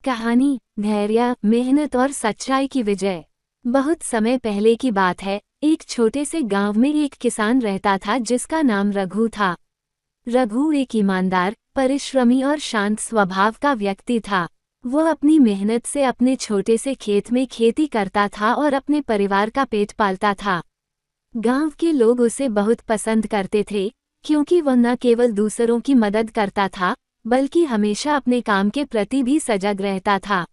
कहानी धैर्य, मेहनत और सच्चाई की विजय। बहुत समय पहले की बात है। एक छोटे से गांव में एक किसान रहता था जिसका नाम रघु था। रघु एक ईमानदार, परिश्रमी और शांत स्वभाव का व्यक्ति था। वह अपनी मेहनत से अपने छोटे से खेत में खेती करता था और अपने परिवार का पेट पालता था। गांव के लोग उसे बहुत पसंद करते थे, क्योंकि वह न केवल दूसरों की मदद करता था, बल्कि हमेशा अपने काम के प्रति भी सजग रहता था।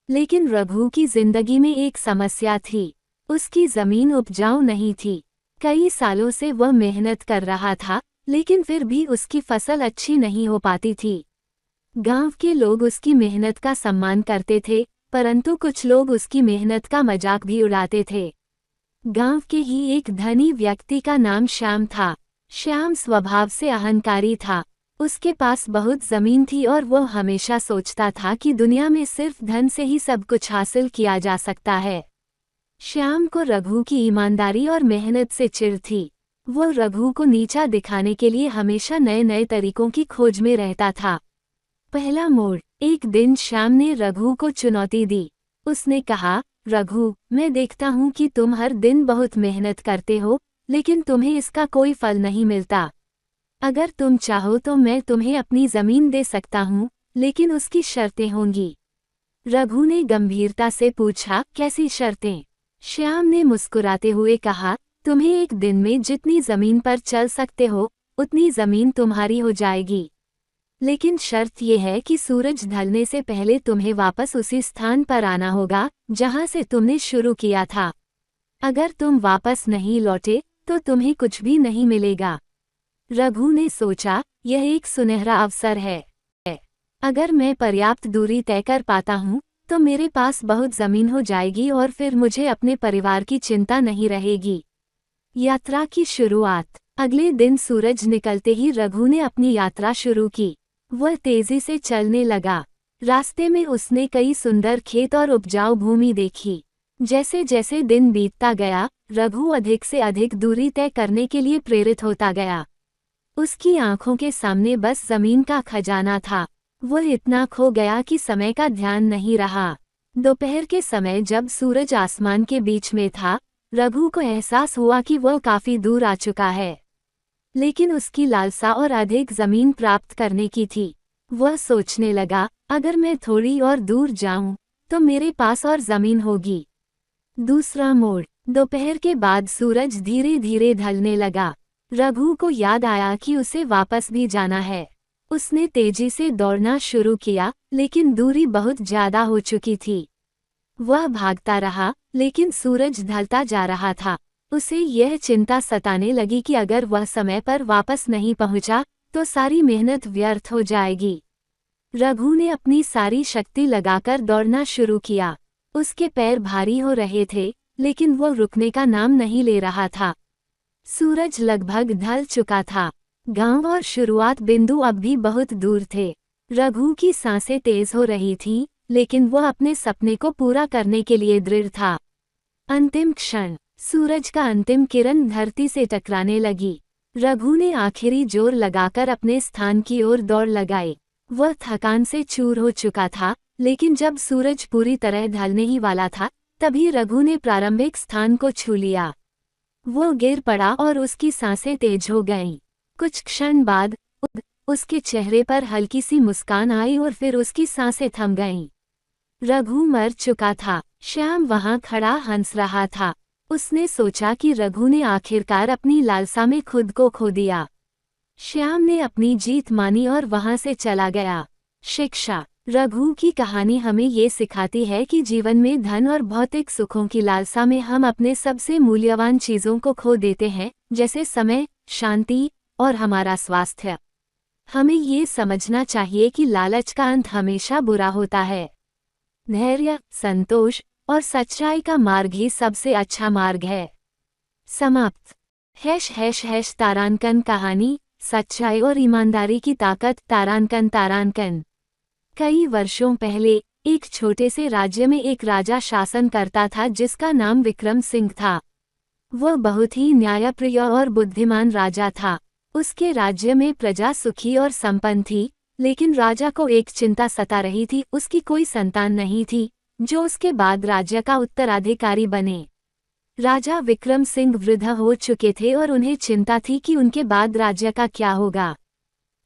लेकिन रघु की जिंदगी में एक समस्या थी। उसकी जमीन उपजाऊ नहीं थी। कई सालों से वह मेहनत कर रहा था, लेकिन फिर भी उसकी फसल अच्छी नहीं हो पाती थी। गांव के लोग उसकी मेहनत का सम्मान करते थे, परंतु कुछ लोग उसकी मेहनत का मजाक भी उड़ाते थे। गांव के ही एक धनी व्यक्ति का नाम श्याम था। श्याम स्वभाव से अहंकारी था। उसके पास बहुत जमीन थी और वह हमेशा सोचता था कि दुनिया में सिर्फ धन से ही सब कुछ हासिल किया जा सकता है। श्याम को रघु की ईमानदारी और मेहनत से चिढ़ थी। वह रघु को नीचा दिखाने के लिए हमेशा नए नए तरीकों की खोज में रहता था। पहला मोड़। एक दिन श्याम ने रघु को चुनौती दी। उसने कहा, रघु, मैं देखता हूँ कि तुम हर दिन बहुत मेहनत करते हो, लेकिन तुम्हें इसका कोई फल नहीं मिलता। अगर तुम चाहो तो मैं तुम्हें अपनी जमीन दे सकता हूँ, लेकिन उसकी शर्तें होंगी। रघु ने गंभीरता से पूछा, कैसी शर्तें? श्याम ने मुस्कुराते हुए कहा, तुम्हें एक दिन में जितनी जमीन पर चल सकते हो, उतनी जमीन तुम्हारी हो जाएगी। लेकिन शर्त यह है कि सूरज ढलने से पहले तुम्हें वापस उसी स्थान पर आना होगा जहां से तुमने शुरू किया था। अगर तुम वापस नहीं लौटे तो तुम्हें कुछ भी नहीं मिलेगा। रघु ने सोचा, यह एक सुनहरा अवसर है। अगर मैं पर्याप्त दूरी तय कर पाता हूँ तो मेरे पास बहुत जमीन हो जाएगी और फिर मुझे अपने परिवार की चिंता नहीं रहेगी। यात्रा की शुरुआत। अगले दिन सूरज निकलते ही रघु ने अपनी यात्रा शुरू की। वह तेजी से चलने लगा। रास्ते में उसने कई सुंदर खेत और उपजाऊ भूमि देखी। जैसे जैसे दिन बीतता गया, रघु अधिक से अधिक दूरी तय करने के लिए प्रेरित होता गया। उसकी आंखों के सामने बस जमीन का खजाना था। वह इतना खो गया कि समय का ध्यान नहीं रहा। दोपहर के समय जब सूरज आसमान के बीच में था, रघु को एहसास हुआ कि वह काफी दूर आ चुका है। लेकिन उसकी लालसा और अधिक जमीन प्राप्त करने की थी। वह सोचने लगा, अगर मैं थोड़ी और दूर जाऊं, तो मेरे पास और जमीन होगी। दूसरा मोड़। दोपहर के बाद सूरज धीरे धीरे ढलने लगा। रघु को याद आया कि उसे वापस भी जाना है। उसने तेजी से दौड़ना शुरू किया, लेकिन दूरी बहुत ज्यादा हो चुकी थी। वह भागता रहा, लेकिन सूरज ढलता जा रहा था। उसे यह चिंता सताने लगी कि अगर वह समय पर वापस नहीं पहुंचा, तो सारी मेहनत व्यर्थ हो जाएगी। रघु ने अपनी सारी शक्ति लगाकर दौड़ना शुरू किया। उसके पैर भारी हो रहे थे, लेकिन वह रुकने का नाम नहीं ले रहा था। सूरज लगभग ढल चुका था। गांव और शुरुआत बिंदु अब भी बहुत दूर थे। रघु की सांसें तेज हो रही थीं, लेकिन वह अपने सपने को पूरा करने के लिए दृढ़ था। अंतिम क्षण। सूरज का अंतिम किरण धरती से टकराने लगी। रघु ने आखिरी जोर लगाकर अपने स्थान की ओर दौड़ लगाई। वह थकान से चूर हो चुका था, लेकिन जब सूरज पूरी तरह ढलने ही वाला था, तभी रघु ने प्रारंभिक स्थान को छू लिया। वो गिर पड़ा और उसकी सांसें तेज हो गईं। कुछ क्षण बाद उसके चेहरे पर हल्की सी मुस्कान आई और फिर उसकी सांसें थम गईं। रघु मर चुका था। श्याम वहां खड़ा हंस रहा था। उसने सोचा कि रघु ने आखिरकार अपनी लालसा में खुद को खो दिया। श्याम ने अपनी जीत मानी और वहां से चला गया। शिक्षा। रघु की कहानी हमें ये सिखाती है कि जीवन में धन और भौतिक सुखों की लालसा में हम अपने सबसे मूल्यवान चीजों को खो देते हैं, जैसे समय, शांति और हमारा स्वास्थ्य। हमें ये समझना चाहिए कि लालच का अंत हमेशा बुरा होता है। धैर्य, संतोष और सच्चाई का मार्ग ही सबसे अच्छा मार्ग है। समाप्त। # तारांकन कहानी, सच्चाई और ईमानदारी की ताकत। तारांकन। कई वर्षों पहले एक छोटे से राज्य में एक राजा शासन करता था जिसका नाम विक्रम सिंह था। वह बहुत ही न्यायप्रिय और बुद्धिमान राजा था। उसके राज्य में प्रजा सुखी और संपन्न थी, लेकिन राजा को एक चिंता सता रही थी, उसकी कोई संतान नहीं थी जो उसके बाद राज्य का उत्तराधिकारी बने। राजा विक्रम सिंह वृद्ध हो चुके थे और उन्हें चिंता थी कि उनके बाद राज्य का क्या होगा।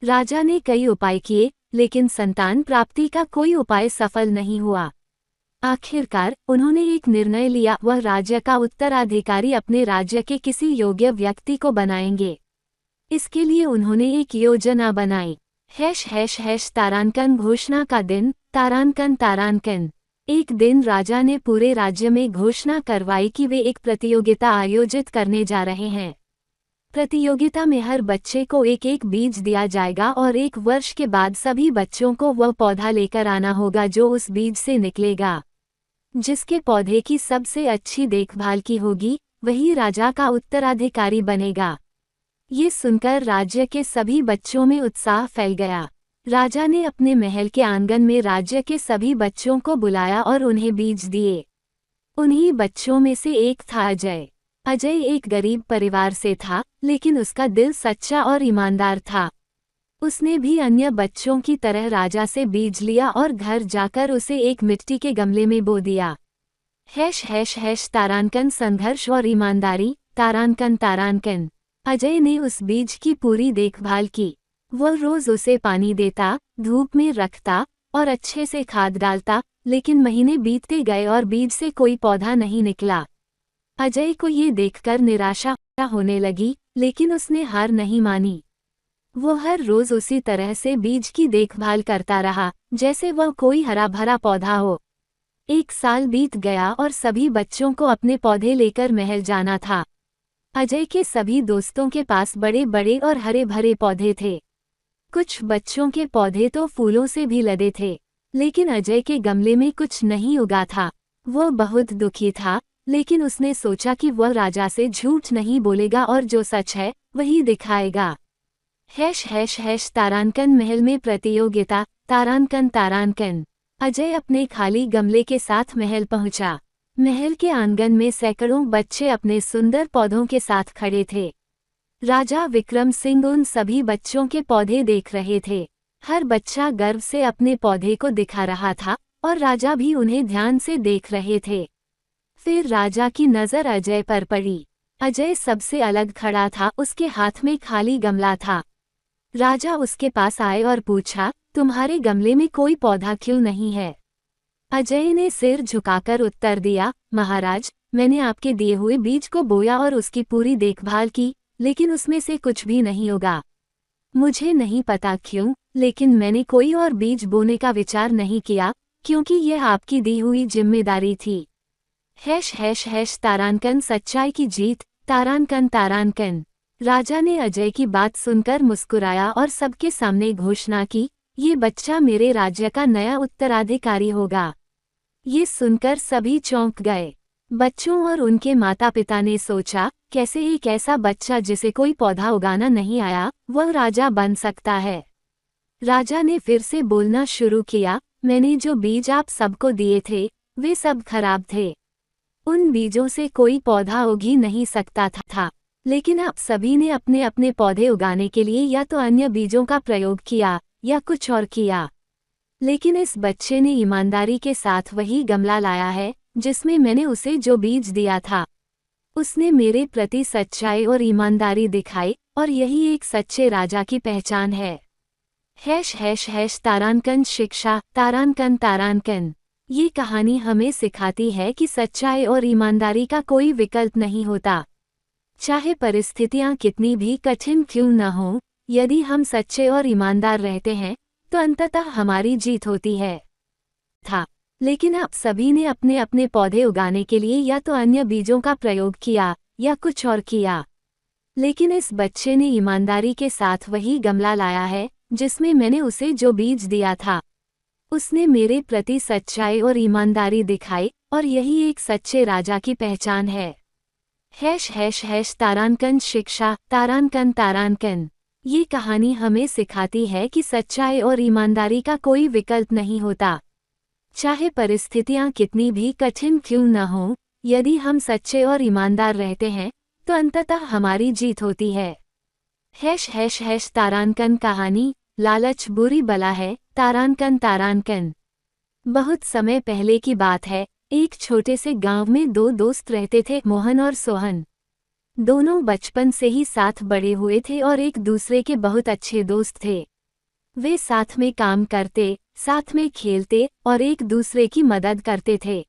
राजा ने कई उपाय किए, लेकिन संतान प्राप्ति का कोई उपाय सफल नहीं हुआ। आखिरकार उन्होंने एक निर्णय लिया, वह राज्य का उत्तराधिकारी अपने राज्य के किसी योग्य व्यक्ति को बनाएंगे। इसके लिए उन्होंने एक योजना बनाई। तारांकन घोषणा का दिन। तारांकन। एक दिन राजा ने पूरे राज्य में घोषणा करवाई कि वे एक प्रतियोगिता आयोजित करने जा रहे हैं। प्रतियोगिता में हर बच्चे को एक एक बीज दिया जाएगा और 1 वर्ष के बाद सभी बच्चों को वह पौधा लेकर आना होगा जो उस बीज से निकलेगा। जिसके पौधे की सबसे अच्छी देखभाल की होगी, वही राजा का उत्तराधिकारी बनेगा। ये सुनकर राज्य के सभी बच्चों में उत्साह फैल गया। राजा ने अपने महल के आंगन में राज्य के सभी बच्चों को बुलाया और उन्हें बीज दिए। उन्हीं बच्चों में से एक था अजय। अजय एक गरीब परिवार से था, लेकिन उसका दिल सच्चा और ईमानदार था। उसने भी अन्य बच्चों की तरह राजा से बीज लिया और घर जाकर उसे एक मिट्टी के गमले में बो दिया। तारांकन संघर्ष और ईमानदारी। तारांकन। अजय ने उस बीज की पूरी देखभाल की। वह रोज उसे पानी देता, धूप में रखता और अच्छे से खाद डालता, लेकिन महीने बीतते गए और बीज से कोई पौधा नहीं निकला। अजय को ये देखकर निराशा होने लगी, लेकिन उसने हार नहीं मानी। वो हर रोज उसी तरह से बीज की देखभाल करता रहा, जैसे वह कोई हरा भरा पौधा हो। 1 साल बीत गया और सभी बच्चों को अपने पौधे लेकर महल जाना था। अजय के सभी दोस्तों के पास बड़े बड़े और हरे भरे पौधे थे। कुछ बच्चों के पौधे तो फूलों से भी लदे थे, लेकिन अजय के गमले में कुछ नहीं उगा था। वह बहुत दुखी था, लेकिन उसने सोचा कि वह राजा से झूठ नहीं बोलेगा और जो सच है वही दिखाएगा। तारांकन महल में प्रतियोगिता। तारांकन। अजय अपने खाली गमले के साथ महल पहुंचा। महल के आंगन में सैकड़ों बच्चे अपने सुंदर पौधों के साथ खड़े थे। राजा विक्रम सिंह उन सभी बच्चों के पौधे देख रहे थे। हर बच्चा गर्व से अपने पौधे को दिखा रहा था और राजा भी उन्हें ध्यान से देख रहे थे। फिर राजा की नज़र अजय पर पड़ी। अजय सबसे अलग खड़ा था, उसके हाथ में खाली गमला था। राजा उसके पास आए और पूछा, तुम्हारे गमले में कोई पौधा क्यों नहीं है? अजय ने सिर झुकाकर उत्तर दिया, महाराज, मैंने आपके दिए हुए बीज को बोया और उसकी पूरी देखभाल की, लेकिन उसमें से कुछ भी नहीं उगा। मुझे नहीं पता क्यों, लेकिन मैंने कोई और बीज बोने का विचार नहीं किया, क्योंकि यह आपकी दी हुई जिम्मेदारी थी। तारांकन सच्चाई की जीत। तारांकन। राजा ने अजय की बात सुनकर मुस्कुराया और सबके सामने घोषणा की, ये बच्चा मेरे राज्य का नया उत्तराधिकारी होगा। ये सुनकर सभी चौंक गए। बच्चों और उनके माता पिता ने सोचा, कैसे एक ऐसा बच्चा जिसे कोई पौधा उगाना नहीं आया, वह राजा बन सकता है। राजा ने फिर से बोलना शुरू किया, मैंने जो बीज आप सबको दिए थे, वे सब खराब थे। उन बीजों से कोई पौधा उग ही नहीं सकता था। लेकिन आप सभी ने अपने अपने पौधे उगाने के लिए या तो अन्य बीजों का प्रयोग किया या कुछ और किया। लेकिन इस बच्चे ने ईमानदारी के साथ वही गमला लाया है जिसमें मैंने उसे जो बीज दिया था। उसने मेरे प्रति सच्चाई और ईमानदारी दिखाई और यही एक सच्चे राजा की पहचान है। तारांकन शिक्षा। तारांकन। ये कहानी हमें सिखाती है कि सच्चाई और ईमानदारी का कोई विकल्प नहीं होता। चाहे परिस्थितियां कितनी भी कठिन क्यों न हों, यदि हम सच्चे और ईमानदार रहते हैं तो अंततः हमारी जीत होती है। लेकिन आप सभी ने अपने अपने पौधे उगाने के लिए या तो अन्य बीजों का प्रयोग किया या कुछ और किया। लेकिन इस बच्चे ने ईमानदारी के साथ वही गमला लाया है जिसमें मैंने उसे जो बीज दिया था। उसने मेरे प्रति सच्चाई और ईमानदारी दिखाई और यही एक सच्चे राजा की पहचान है। तारांकन शिक्षा। तारांकन। ये कहानी हमें सिखाती है कि सच्चाई और ईमानदारी का कोई विकल्प नहीं होता। चाहे परिस्थितियां कितनी भी कठिन क्यों न हों, यदि हम सच्चे और ईमानदार रहते हैं तो अंततः हमारी जीत होती है। तारांकन कहानी। लालच बुरी बला है, तारांकन तारांकन। बहुत समय पहले की बात है, एक छोटे से गांव में दो दोस्त रहते थे, मोहन और सोहन। दोनों बचपन से ही साथ बड़े हुए थे और एक दूसरे के बहुत अच्छे दोस्त थे। वे साथ में काम करते, साथ में खेलते और एक दूसरे की मदद करते थे।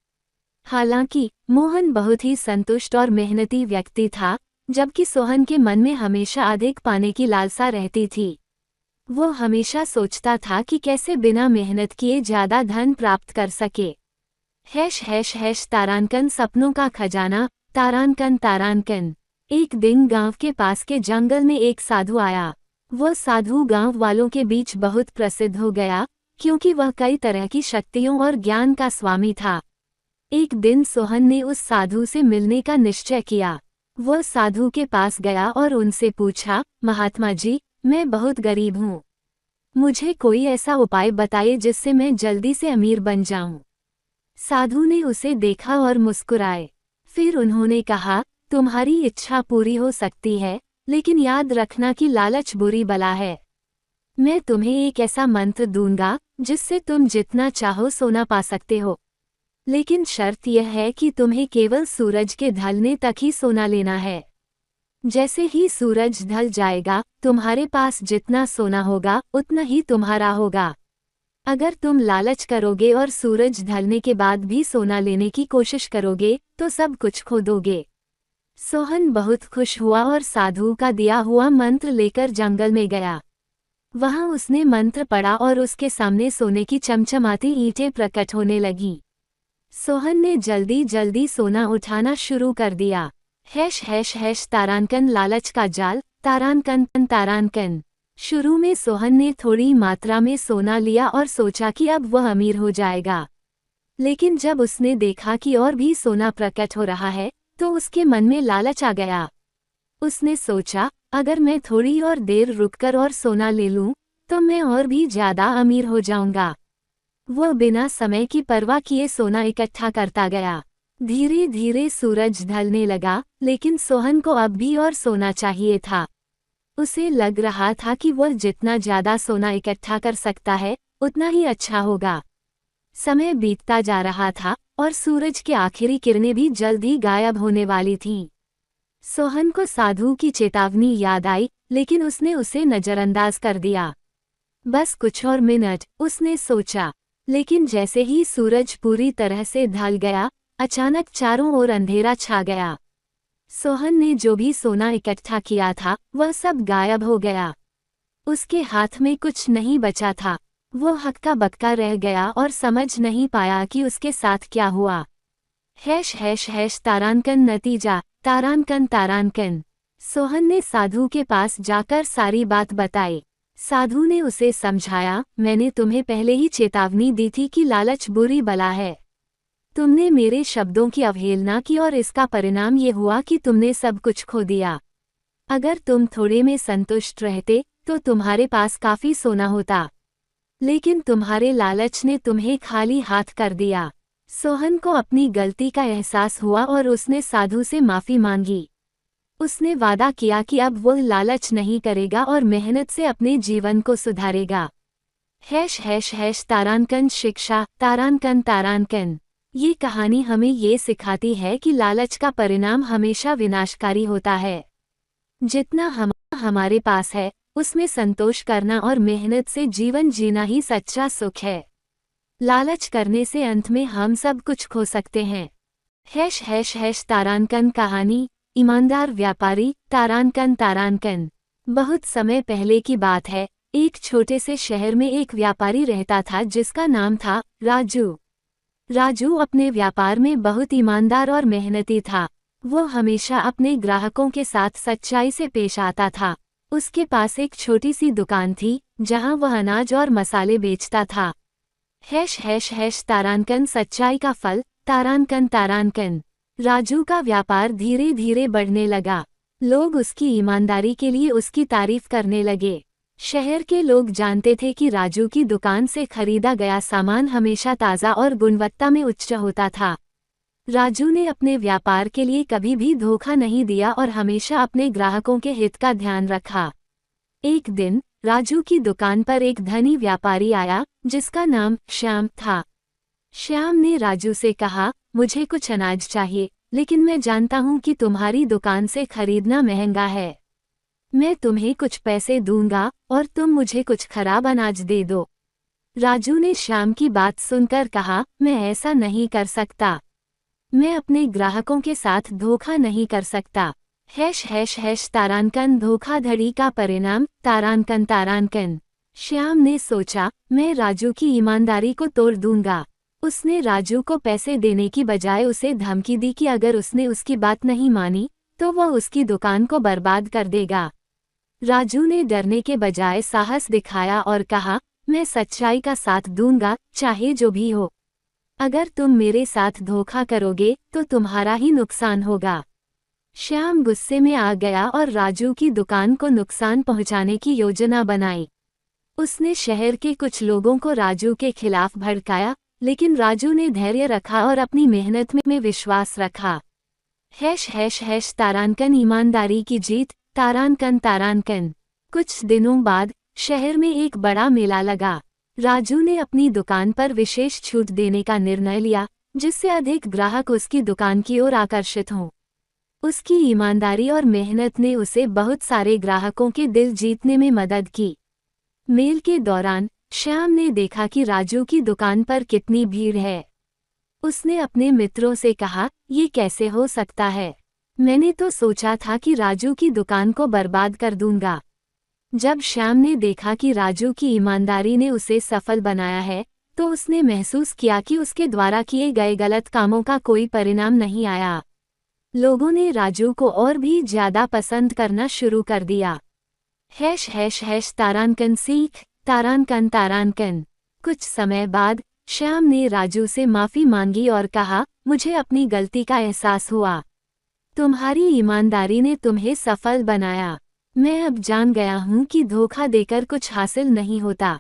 हालांकि मोहन बहुत ही संतुष्ट और मेहनती व्यक्ति था, जबकि सोहन के मन में हमेशा अधिक पाने की लालसा रहती थी। वो हमेशा सोचता था कि कैसे बिना मेहनत किए ज्यादा धन प्राप्त कर सके। तारांकन सपनों का खजाना, तारांकन तारांकन। एक दिन गांव के पास के जंगल में एक साधु आया। वह साधु गांव वालों के बीच बहुत प्रसिद्ध हो गया, क्योंकि वह कई तरह की शक्तियों और ज्ञान का स्वामी था। एक दिन सोहन ने उस साधु से मिलने का निश्चय किया। वह साधु के पास गया और उनसे पूछा, महात्मा जी, मैं बहुत गरीब हूँ। मुझे कोई ऐसा उपाय बताइए जिससे मैं जल्दी से अमीर बन जाऊं। साधु ने उसे देखा और मुस्कुराए। फिर उन्होंने कहा, तुम्हारी इच्छा पूरी हो सकती है, लेकिन याद रखना कि लालच बुरी बला है। मैं तुम्हें एक ऐसा मंत्र दूंगा जिससे तुम जितना चाहो सोना पा सकते हो। लेकिन शर्त यह है कि तुम्हें केवल सूरज के ढलने तक ही सोना लेना है। जैसे ही सूरज ढल जाएगा, तुम्हारे पास जितना सोना होगा उतना ही तुम्हारा होगा। अगर तुम लालच करोगे और सूरज ढलने के बाद भी सोना लेने की कोशिश करोगे तो सब कुछ खो दोगे। सोहन बहुत खुश हुआ और साधु का दिया हुआ मंत्र लेकर जंगल में गया। वहां उसने मंत्र पढ़ा और उसके सामने सोने की चमचमाती ईंटें प्रकट होने लगीं। सोहन ने जल्दी जल्दी सोना उठाना शुरू कर दिया। तारांकन लालच का जाल, तारांकन तारांकन। शुरू में सोहन ने थोड़ी मात्रा में सोना लिया और सोचा कि अब वह अमीर हो जाएगा। लेकिन जब उसने देखा कि और भी सोना प्रकट हो रहा है, तो उसके मन में लालच आ गया। उसने सोचा, अगर मैं थोड़ी और देर रुककर और सोना ले लूं, तो मैं और भी ज्यादा अमीर हो जाऊंगा। वह बिना समय की परवाह किए सोना इकट्ठा करता गया। धीरे धीरे सूरज ढलने लगा, लेकिन सोहन को अब भी और सोना चाहिए था। उसे लग रहा था कि वह जितना ज्यादा सोना इकट्ठा कर सकता है, उतना ही अच्छा होगा। समय बीतता जा रहा था और सूरज की आखिरी किरणें भी जल्द ही गायब होने वाली थीं। सोहन को साधु की चेतावनी याद आई, लेकिन उसने उसे नजरअंदाज कर दिया। बस कुछ और मिनट, उसने सोचा। लेकिन जैसे ही सूरज पूरी तरह से ढल गया, अचानक चारों ओर अंधेरा छा गया। सोहन ने जो भी सोना इकट्ठा किया था, वह सब गायब हो गया। उसके हाथ में कुछ नहीं बचा था। वो हक्का बक्का रह गया और समझ नहीं पाया कि उसके साथ क्या हुआ। तारांकन नतीजा, तारांकन तारांकन। सोहन ने साधु के पास जाकर सारी बात बताई। साधु ने उसे समझाया, मैंने तुम्हें पहले ही चेतावनी दी थी कि लालच बुरी बला है। तुमने मेरे शब्दों की अवहेलना की और इसका परिणाम ये हुआ कि तुमने सब कुछ खो दिया। अगर तुम थोड़े में संतुष्ट रहते तो तुम्हारे पास काफी सोना होता, लेकिन तुम्हारे लालच ने तुम्हें खाली हाथ कर दिया। सोहन को अपनी गलती का एहसास हुआ और उसने साधु से माफी मांगी। उसने वादा किया कि अब वह लालच नहीं करेगा और मेहनत से अपने जीवन को सुधारेगा। तारांकन शिक्षा, तारांकन तारांकन। ये कहानी हमें ये सिखाती है कि लालच का परिणाम हमेशा विनाशकारी होता है। जितना हमारे पास है, उसमें संतोष करना और मेहनत से जीवन जीना ही सच्चा सुख है। लालच करने से अंत में हम सब कुछ खो सकते हैं। तारांकन कहानी, ईमानदार व्यापारी, तारांकन तारांकन। बहुत समय पहले की बात है, एक छोटे से शहर में एक व्यापारी रहता था जिसका नाम था राजू। राजू अपने व्यापार में बहुत ईमानदार और मेहनती था। वो हमेशा अपने ग्राहकों के साथ सच्चाई से पेश आता था। उसके पास एक छोटी सी दुकान थी, जहां वह अनाज और मसाले बेचता था। तारांकन सच्चाई का फल, तारांकन तारांकन। राजू का व्यापार धीरे धीरे बढ़ने लगा। लोग उसकी ईमानदारी के लिए उसकी तारीफ करने लगे। शहर के लोग जानते थे कि राजू की दुकान से खरीदा गया सामान हमेशा ताज़ा और गुणवत्ता में उच्च होता था। राजू ने अपने व्यापार के लिए कभी भी धोखा नहीं दिया और हमेशा अपने ग्राहकों के हित का ध्यान रखा। एक दिन राजू की दुकान पर एक धनी व्यापारी आया जिसका नाम श्याम था। श्याम ने राजू से कहा, मुझे कुछ अनाज चाहिए, लेकिन मैं जानता हूँ कि तुम्हारी दुकान से खरीदना महंगा है। मैं तुम्हें कुछ पैसे दूंगा और तुम मुझे कुछ खराब अनाज दे दो। राजू ने श्याम की बात सुनकर कहा, मैं ऐसा नहीं कर सकता। मैं अपने ग्राहकों के साथ धोखा नहीं कर सकता। तारांकन धोखाधड़ी का परिणाम तारांकन तारांकन। श्याम ने सोचा, मैं राजू की ईमानदारी को तोड़ दूंगा। उसने राजू को पैसे देने की बजाय उसे धमकी दी कि अगर उसने उसकी बात नहीं मानी तो वह उसकी दुकान को बर्बाद कर देगा। राजू ने डरने के बजाय साहस दिखाया और कहा, मैं सच्चाई का साथ दूंगा, चाहे जो भी हो। अगर तुम मेरे साथ धोखा करोगे तो तुम्हारा ही नुकसान होगा। श्याम गुस्से में आ गया और राजू की दुकान को नुकसान पहुंचाने की योजना बनाई। उसने शहर के कुछ लोगों को राजू के खिलाफ भड़काया, लेकिन राजू ने धैर्य रखा और अपनी मेहनत में विश्वास रखा। तारांकन ईमानदारी की जीत तारांकन तारांकन। कुछ दिनों बाद शहर में एक बड़ा मेला लगा। राजू ने अपनी दुकान पर विशेष छूट देने का निर्णय लिया, जिससे अधिक ग्राहक उसकी दुकान की ओर आकर्षित हों। उसकी ईमानदारी और मेहनत ने उसे बहुत सारे ग्राहकों के दिल जीतने में मदद की। मेल के दौरान श्याम ने देखा कि राजू की दुकान पर कितनी भीड़ है। उसने अपने मित्रों से कहा, ये कैसे हो सकता है? मैंने तो सोचा था कि राजू की दुकान को बर्बाद कर दूंगा। जब श्याम ने देखा कि राजू की ईमानदारी ने उसे सफल बनाया है, तो उसने महसूस किया कि उसके द्वारा किए गए गलत कामों का कोई परिणाम नहीं आया। लोगों ने राजू को और भी ज्यादा पसंद करना शुरू कर दिया। तारांकन सीख तारांकन तारांकन। कुछ समय बाद श्याम ने राजू से माफी मांगी और कहा, मुझे अपनी गलती का एहसास हुआ। तुम्हारी ईमानदारी ने तुम्हें सफल बनाया। मैं अब जान गया हूँ कि धोखा देकर कुछ हासिल नहीं होता।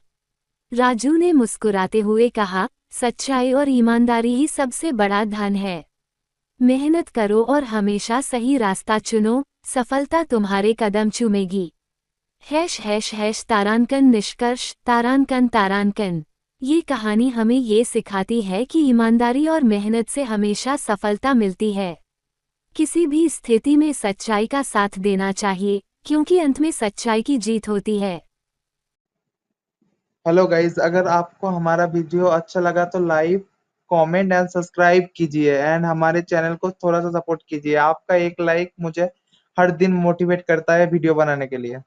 राजू ने मुस्कुराते हुए कहा, सच्चाई और ईमानदारी ही सबसे बड़ा धन है। मेहनत करो और हमेशा सही रास्ता चुनो, सफलता तुम्हारे कदम चूमेगी। तारांकन निष्कर्ष तारांकन तारांकन। ये कहानी हमें ये सिखाती है कि ईमानदारी और मेहनत से हमेशा सफलता मिलती है। किसी भी स्थिति में सच्चाई का साथ देना चाहिए, क्योंकि अंत में सच्चाई की जीत होती है। हेलो गाइस, अगर आपको हमारा वीडियो अच्छा लगा तो लाइक, कमेंट एंड सब्सक्राइब कीजिए एंड हमारे चैनल को थोड़ा सा सपोर्ट कीजिए। आपका एक लाइक मुझे हर दिन मोटिवेट करता है वीडियो बनाने के लिए।